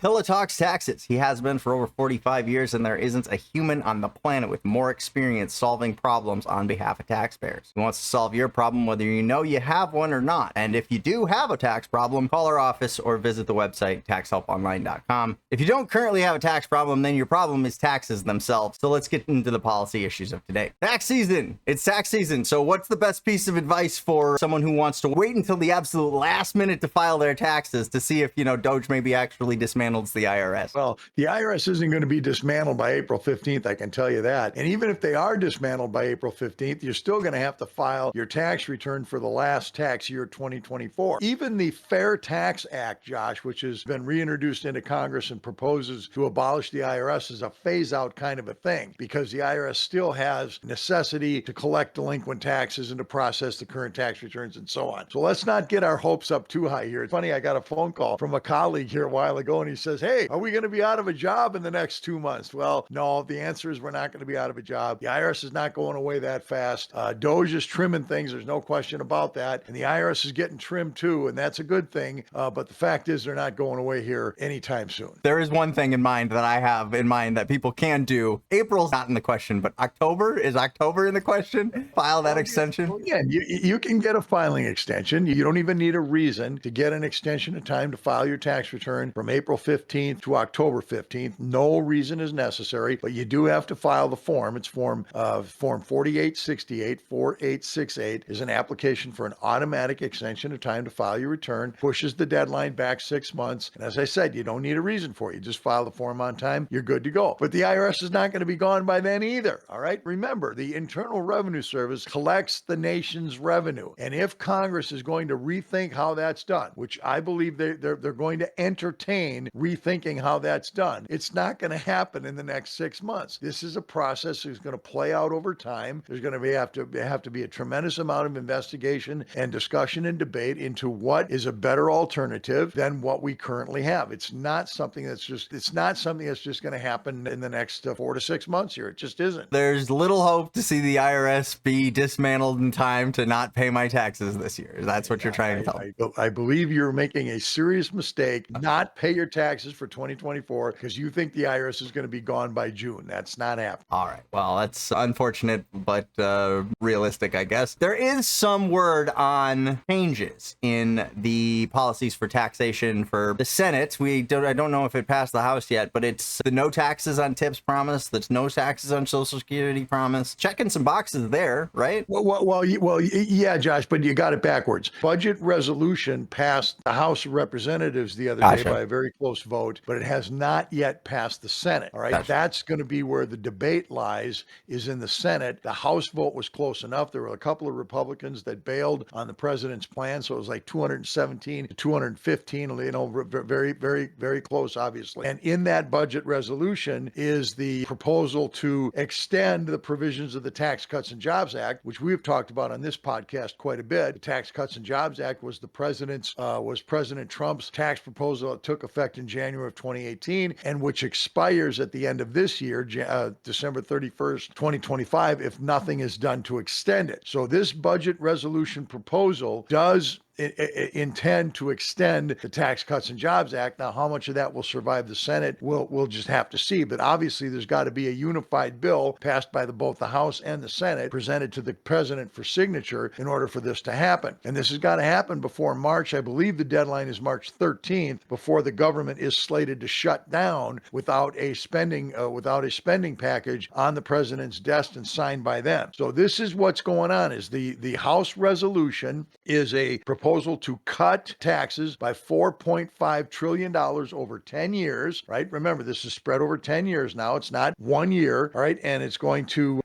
PillaTalksTaxes. He has been for over 45 years, and there isn't a human on the planet with more experience solving problems on behalf of taxpayers. He wants to solve your problem whether you know you have one or not. And if you do have a tax problem, call our office or visit the website TaxHelpOnline.com. If you don't currently have a tax problem, then your problem is taxes themselves. So let's get into the policy issues of today. Tax season. It's tax season. So what's the best piece of advice for someone who wants to wait until the absolute last minute to file their taxes to see if, DOGE maybe actually dismantles the IRS? Well, the IRS isn't going to be dismantled by April 15th, I can tell you that. And even if they are dismantled by April 15th, you're still going to have to file your tax return for the last tax year 2024. Even the Fair Tax Act, Josh, which has been reintroduced into Congress and proposes to abolish the IRS, is a phase-out kind of a thing because the IRS still has necessity to collect delinquent taxes and to process the current tax returns and so on. So let's not get our hopes up too high here. It's funny, I got a phone call from a colleague here a while ago, and he says, hey, are we going to be out of a job in the next 2 months? Well, no, the answer is we're not going to be out of a job. The IRS is not going away that fast. DOGE is trimming things. There's no question about that. And the IRS is getting trimmed too, and that's a good thing. But the fact is they're not going away here anytime soon. There is one thing in mind that I have in mind that people can do. April's not in the question, but October? Is October in the question? File that extension? Well, yeah, you can get a filing extension. You don't even need a reason to get an extension of time to file your tax return from April 15th to October 15th. No reason is necessary, but you do have to file the form. It's form 4868 is an application for an automatic extension of time to file your return, pushes the deadline back 6 months. And as I said, you don't need a reason for it. You just file the form on time, you're good to go. But the IRS is not going to be gone by then either. All right. Remember, the Internal Revenue Service collects the nation's revenue. And if Congress is going to rethink how that's done, which I believe they're going to entertain rethinking how that's done, it's not going to happen in the next 6 months. This is a process that's going to play out over time. There's going to have to be a tremendous amount of investigation and discussion and debate into what is a better alternative than what we currently have. It's not something that's just going to happen in the next 4 to 6 months here. It just isn't. There's little hope to see the IRS be dismantled in time to not pay my taxes this year. That's what you're trying to tell me. I believe you're making a serious mistake. Not pay your taxes for 2024 because you think the IRS is going to be gone by June. That's not happening. All right. Well, that's unfortunate, but realistic, I guess. There is some word on changes in the policies for taxation for the Senate. I don't know if it passed the House yet, but it's the no taxes on tips promise. That's no taxes on Social Security promise. Checking some boxes there, right? Well, yeah, Josh, but you got it backwards. Budget resolution passed the House of Representatives the other day by a very close vote, but it has not yet passed the Senate. All right. Gotcha. That's going to be where the debate lies, is in the Senate. The House vote was close enough. There were a couple of Republicans that bailed on the president's plan. So it was like 217 to 215, very, very, very close, obviously. And in that budget resolution is the proposal to extend the provisions of the Tax Cuts and Jobs Act, which we've talked about on this podcast quite a bit. The Tax Cuts and Jobs Act was President Trump's tax proposal that took effect in January of 2018 and which expires at the end of this year, December 31st, 2025, if nothing is done to extend it. So this budget resolution proposal does intend to extend the Tax Cuts and Jobs Act. Now, how much of that will survive the Senate, we'll just have to see. But obviously, there's got to be a unified bill passed by both the House and the Senate, presented to the president for signature in order for this to happen. And this has got to happen before March. I believe the deadline is March 13th, before the government is slated to shut down without a spending package on the president's desk and signed by them. So this is what's going on. Is the House resolution is a proposal to cut taxes by $4.5 trillion over 10 years, right? Remember, this is spread over 10 years now. It's not 1 year, all right? And it's going to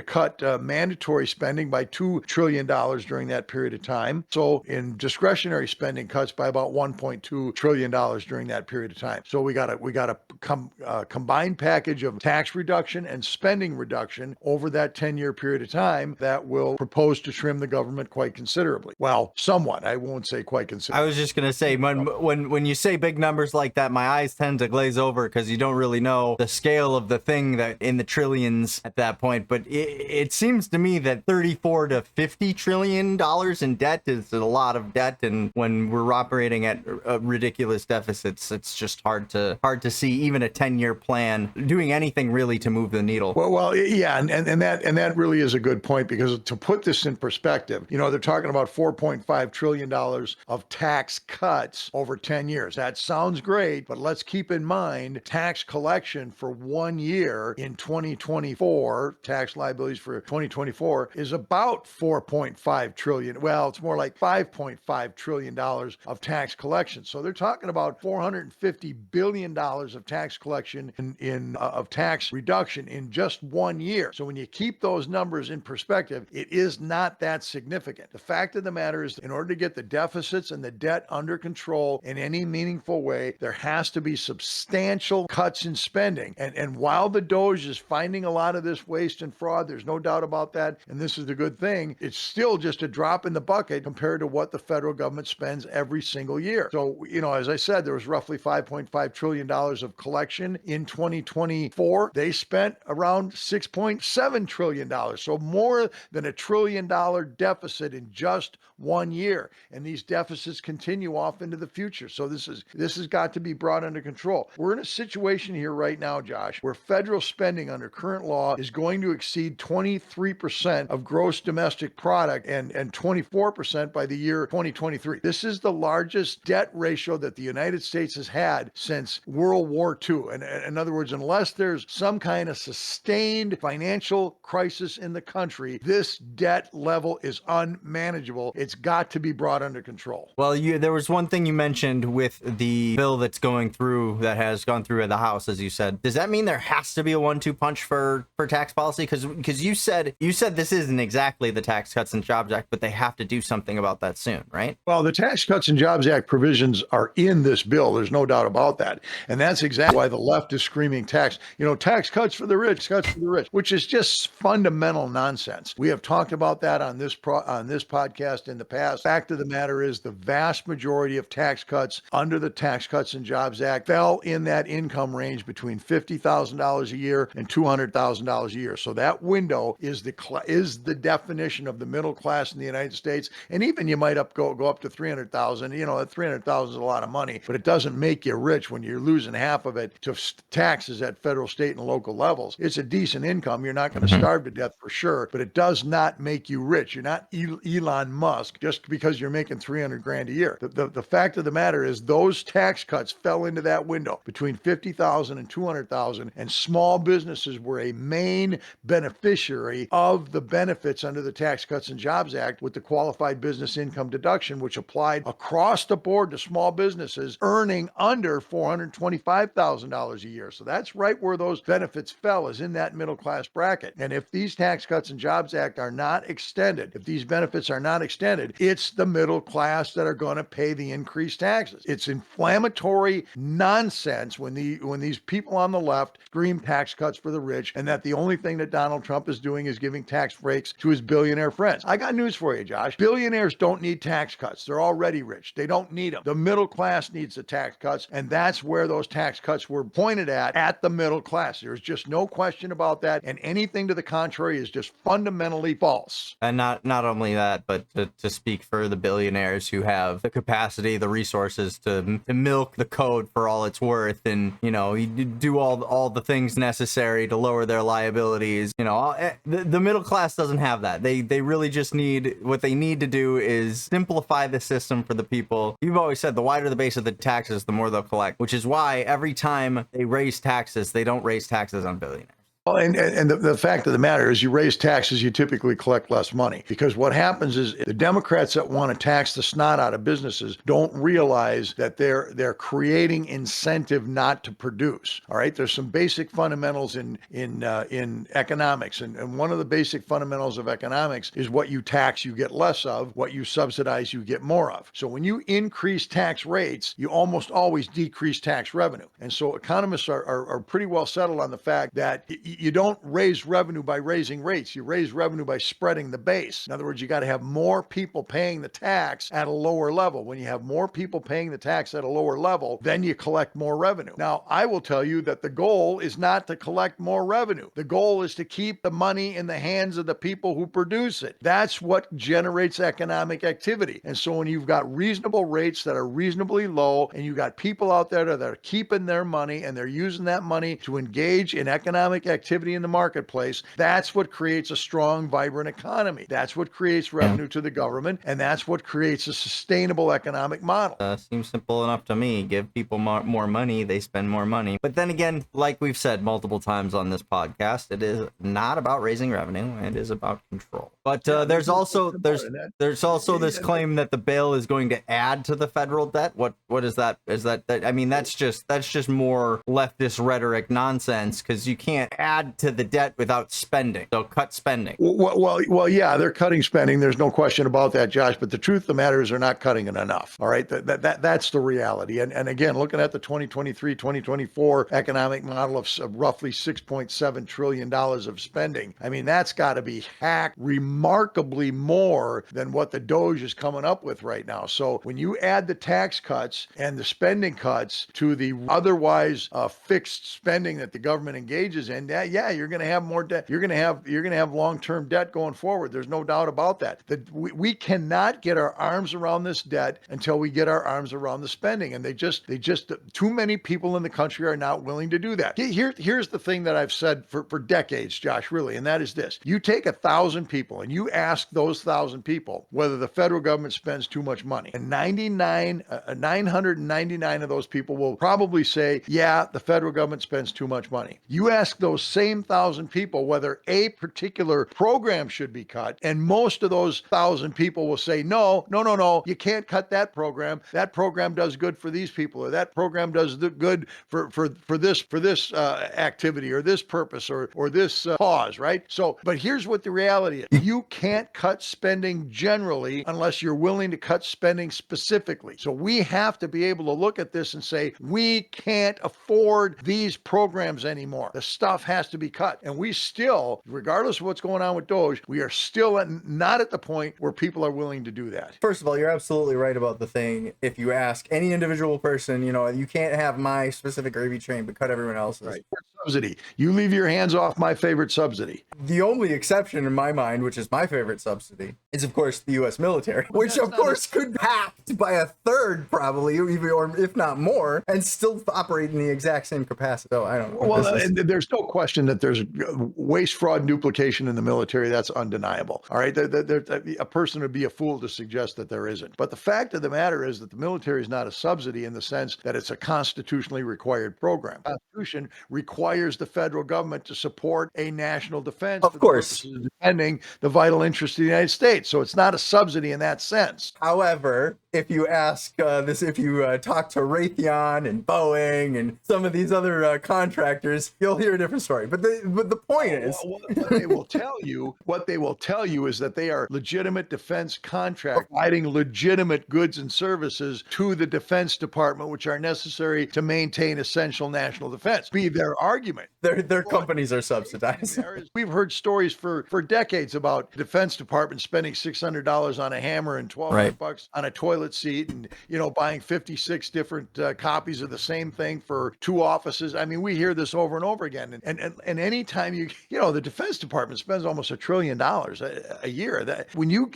cut mandatory spending by $2 trillion during that period of time. So in discretionary spending, cuts by about $1.2 trillion during that period of time. So we got a combined package of tax reduction and spending reduction over that 10-year period of time that will propose to trim the government quite considerably. Well, somewhat. I won't say quite I considerably. was just gonna say, when you say big numbers like that, my eyes tend to glaze over because you don't really know the scale of the thing that in the trillions at that point. But it seems to me that 34 to 50 trillion dollars in debt is a lot of debt, and when we're operating at ridiculous deficits, it's just hard to see even a 10-year plan doing anything really to move the needle. Well, yeah, and that really is a good point, because to put this in perspective, they're talking about $4.5 trillion of tax cuts over 10 years. That sounds great, but let's keep in mind tax collection for 1 year in 2024, tax liabilities for 2024 is about 4.5 trillion. Well, it's more like $5.5 trillion of tax collection. So they're talking about $450 billion of tax collection of tax reduction in just 1 year. So when you keep those numbers in perspective, it is not that significant. The fact of the matter is, in order to get the deficits and the debt under control in any meaningful way, there has to be substantial cuts in spending. And while the DOGE is finding a lot of this waste and fraud, there's no doubt about that, and this is the good thing, it's still just a drop in the bucket compared to what the federal government spends every single year. So, as I said, there was roughly $5.5 trillion of collection in 2024. They spent around $6.7 trillion. So more than $1 trillion deficit in just 1 year. And these deficits continue off into the future. So this has got to be brought under control. We're in a situation here right now, Josh, where federal spending under current law is going to exceed 23% of gross domestic product and 24% by the year 2023. This is the largest debt ratio that the United States has had since World War II. And in other words, unless there's some kind of sustained financial crisis in the country, this debt level is unmanageable. It's got to be brought under control. Well, there was one thing you mentioned with the bill that has gone through the House, as you said. Does that mean there has to be a 1-2 punch for tax policy? Because you said this isn't exactly the Tax Cuts and Jobs Act, but they have to do something about that soon, right? Well, the Tax Cuts and Jobs Act provisions are in this bill. There's no doubt about that. And that's exactly why the left is screaming tax cuts for the rich, which is just fundamental nonsense. We have talked about that on this podcast in the past. Fact of the matter is, the vast majority of tax cuts under the Tax Cuts and Jobs Act fell in that income range between $50,000 a year and $200,000 a year. So that window is the definition of the middle class in the United States. And even you might go up to $300,000. That $300,000 is a lot of money, but it doesn't make you rich when you're losing half of it to taxes at federal, state, and local levels. It's a decent income. You're not going to starve to death for sure, but it does not make you rich. You're not Elon Musk just because you're making $300,000 a year. The fact of the matter is, those tax cuts fell into that window between $50,000 and $200,000, and small businesses were a main beneficiary of the benefits under the Tax Cuts and Jobs Act with the qualified business income deduction, which applied across the board to small businesses earning under $425,000 a year. So that's right where those benefits fell, is in that middle class bracket. And if these Tax Cuts and Jobs Act are not extended, if these benefits are not extended, it's the middle class that are going to pay the increased taxes. It's inflammatory nonsense when these people on the left scream tax cuts for the rich, and that the only thing that Donald Trump is doing is giving tax breaks to his billionaire friends. I got news for you, Josh. Billionaires don't need tax cuts. They're already rich. They don't need them. The middle class needs the tax cuts, and that's where those tax cuts were pointed at the middle class. There's just no question about that, and anything to the contrary is just fundamentally false. And not only that, but to speak for the billionaires who have the capacity, the resources to milk the code for all it's worth, and you do all the things necessary to lower their liabilities. The middle class doesn't have that. They really just what they need to do is simplify the system for the people. You've always said the wider the base of the taxes, the more they'll collect, which is why every time they raise taxes, they don't raise taxes on billionaires. Well, and the fact of the matter is, you raise taxes, you typically collect less money, because what happens is the Democrats that want to tax the snot out of businesses don't realize that they're creating incentive not to produce. All right, there's some basic fundamentals in economics, and one of the basic fundamentals of economics is what you tax, you get less of; what you subsidize, you get more of. So when you increase tax rates, you almost always decrease tax revenue. And so economists are pretty well settled on the fact that you don't raise revenue by raising rates. You raise revenue by spreading the base. In other words, you got to have more people paying the tax at a lower level. When you have more people paying the tax at a lower level, then you collect more revenue. Now, I will tell you that the goal is not to collect more revenue. The goal is to keep the money in the hands of the people who produce it. That's what generates economic activity. And so when you've got reasonable rates that are reasonably low, and you've got people out there that are keeping their money and they're using that money to engage in economic activity in the marketplace, that's what creates a strong, vibrant economy. That's what creates revenue to the government, and that's what creates a sustainable economic model. Seems simple enough to me. Give people more money, they spend more money. But then again, like we've said multiple times on this podcast, it is not about raising revenue. It is about control. But there's also this claim that the bill is going to add to the federal debt. What is that? Is that I mean, that's just more leftist rhetoric nonsense, because you can't add to the debt without spending. So cut spending. Well, yeah, they're cutting spending. There's no question about that, Josh. But the truth of the matter is they're not cutting it enough. All right, that's the reality. And again, looking at the 2023-2024 economic model of roughly $6.7 trillion of spending, I mean, that's got to be hacked remarkably more than what the DOGE is coming up with right now. So when you add the tax cuts and the spending cuts to the otherwise fixed spending that the government engages in, you're going to have more debt. You're going to have long-term debt going forward. There's no doubt about that. We cannot get our arms around this debt until we get our arms around the spending. And they just too many people in the country are not willing to do that. Here's the thing that I've said for decades, Josh, really, and that is this. You take 1,000 people and you ask those 1,000 people whether the federal government spends too much money. And 999 of those people will probably say, yeah, the federal government spends too much money. You ask those same 1,000 people whether a particular program should be cut, and most of those 1,000 people will say, no, you can't cut that program. That program does good for these people, or that program does good for this activity, or this purpose, or this cause, right? So, but here's what the reality is. You can't cut spending generally unless you're willing to cut spending specifically. So we have to be able to look at this and say, we can't afford these programs anymore. The stuff has to be cut. And we still, regardless of what's going on with DOGE, we are still not at the point where people are willing to do that. First of all, you're absolutely right about the thing. If you ask any individual person, you can't have my specific gravy train, but cut everyone else's. Right. Subsidy. You leave your hands off my favorite subsidy. The only exception in my mind, which is my favorite subsidy, is of course the U.S. military, which of course could be hacked by a third, probably, or if not more, and still operate in the exact same capacity. So I don't know. Well, and there's no question that there's waste, fraud, and duplication in the military. That's undeniable. All right. A person would be a fool to suggest that there isn't. But the fact of the matter is that the military is not a subsidy in the sense that it's a constitutionally required program. The Constitution requires the federal government to support a national defense. Of course. Defending the vital interests of the United States. So it's not a subsidy in that sense. However, if you ask if you talk to Raytheon and Boeing and some of these other contractors, you'll hear a different story. But the point is, what they will tell you is that they are legitimate defense contracts providing legitimate goods and services to the Defense Department, which are necessary to maintain essential national defense. Be their argument. Their companies are subsidized. We've heard stories for decades about the Defense Department spending $600 on a hammer and $1,200 on a toilet seat, and buying 56 different copies of the same thing for 2 offices. I mean, we hear this over and over again. And anytime the Defense Department spends almost $1 trillion a year. When you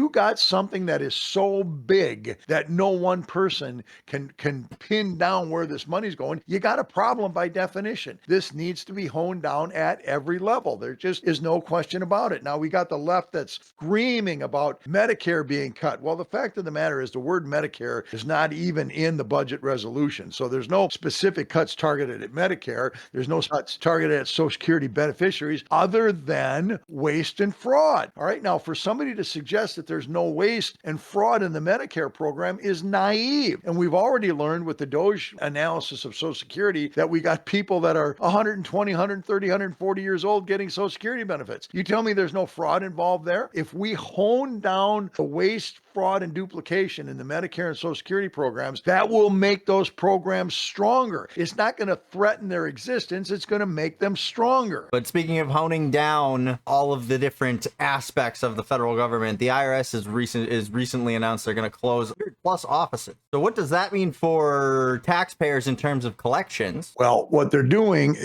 got something that is so big that no one person can pin down where this money's going, you got a problem by definition. This needs to be honed down at every level. There just is no question about it. Now we got the left that's screaming about Medicare being cut. Well, the fact of the matter is the word Medicare is not even in the budget resolution. So there's no specific cuts targeted at Medicare. There's no cuts targeted at Social Security beneficiaries other than waste and fraud. All right. Now, for somebody to suggest that there's no waste and fraud in the Medicare program is naive. And we've already learned with the DOGE analysis of Social Security that we got people that are 120, 130, 140 years old getting Social Security benefits. You tell me there's no fraud involved there? If we hone down the waste, fraud, and duplication in the Medicare and Social Security programs, that will make those programs stronger. It's not going to threaten their existence, it's going to make them stronger. But speaking of honing down all of the different aspects of the federal government, the IRS is recently announced they're going to close 100+ offices. So what does that mean for taxpayers in terms of collections? Well, what they're doing,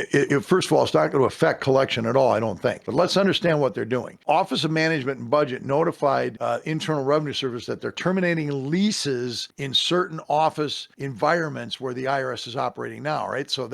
first of all, it's not going to affect collection at all, I don't think. But let's understand what they're doing. Office of Management and Budget notified Internal Revenue Service that they're terminating leases in certain office environments where the IRS is operating now, right? So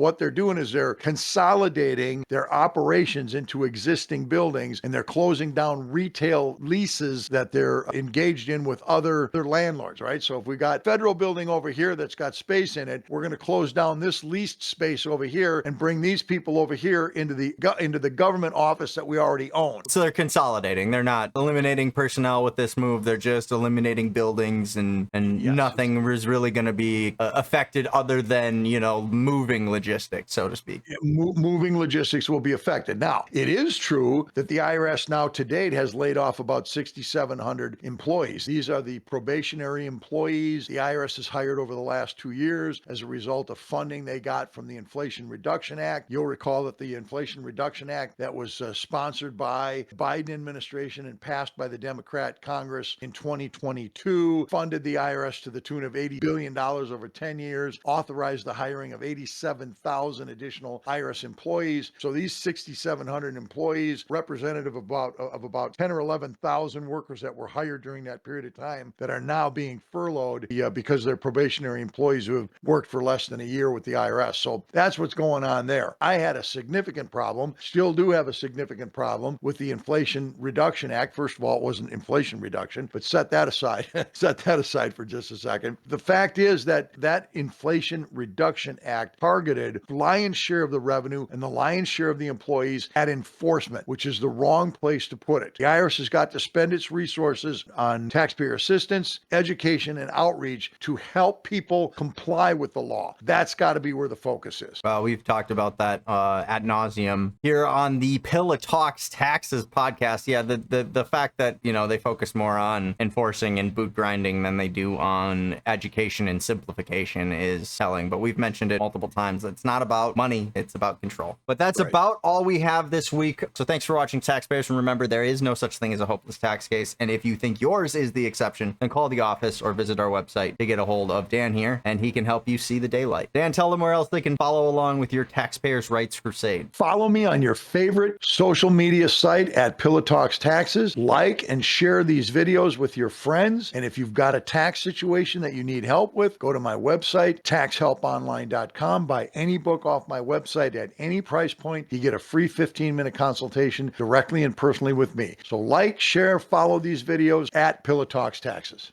what they're doing is they're consolidating their operations into existing buildings, and they're closing down retail leases that they're engaged in with other landlords, right? So if we got federal building over here that's got space in it, we're going to close down this leased space over here and bring these people over here into the government office that we already own. So they're consolidating. They're not eliminating personnel with this move. They're just eliminating buildings, and yes, nothing is really going to be affected other than, moving logistics, so to speak. Moving logistics will be affected. Now, it is true that the IRS now to date has laid off about 6,700 employees. These are the probationary employees the IRS has hired over the last 2 years as a result of funding they got from the Inflation Reduction Act. You'll recall that the Inflation Reduction Act that was sponsored by the Biden administration and passed by the Democrat Congress in 2022 funded the IRS to the tune of $80 billion over 10 years, authorized the hiring of 87,000 additional IRS employees. So these 6,700 employees, representative of about 10 or 11,000 workers that were hired during that period of time that are now being furloughed because they're probationary employees who have worked for less than a year with the IRS. So that's what's going on there. I had a significant problem, still do have a significant problem with the Inflation Reduction Act. First of all, it wasn't inflation reduction, but set that aside. Set that aside for just a second. The fact is that Inflation Reduction Act targeted the lion's share of the revenue and the lion's share of the employees at enforcement, which is the wrong place to put it. The IRS has got to spend its resources on taxpayer assistance, education, and outreach to help people comply with the law. That's got to be where the focus is. Well, we've talked about that ad nauseum here on the PillaTalksTaxes podcast. Yeah, the fact that, they focus more on enforcing and boot grinding than they do on education and simplification is telling. But we've mentioned it multiple times. It's not about money, it's about control. But that's right. About all we have this week. So thanks for watching, taxpayers. And remember, there is no such thing as a hopeless tax case. And if you think yours is the exception, then call the office or visit our website to get a hold of Dan here, and he can help you see the daylight. Dan, tell them where else they can follow along with your taxpayers' rights crusade. Follow me on your favorite social media site at PillaTalksTaxes. Like and share these videos with your friends. And if you've got a tax situation that you need help with, go to my website, TaxHelpOnline.com. Buy any book off my website at any price point. You get a free 15-minute consultation directly and personally with me. So like, share, follow these videos at PillaTalksTaxes.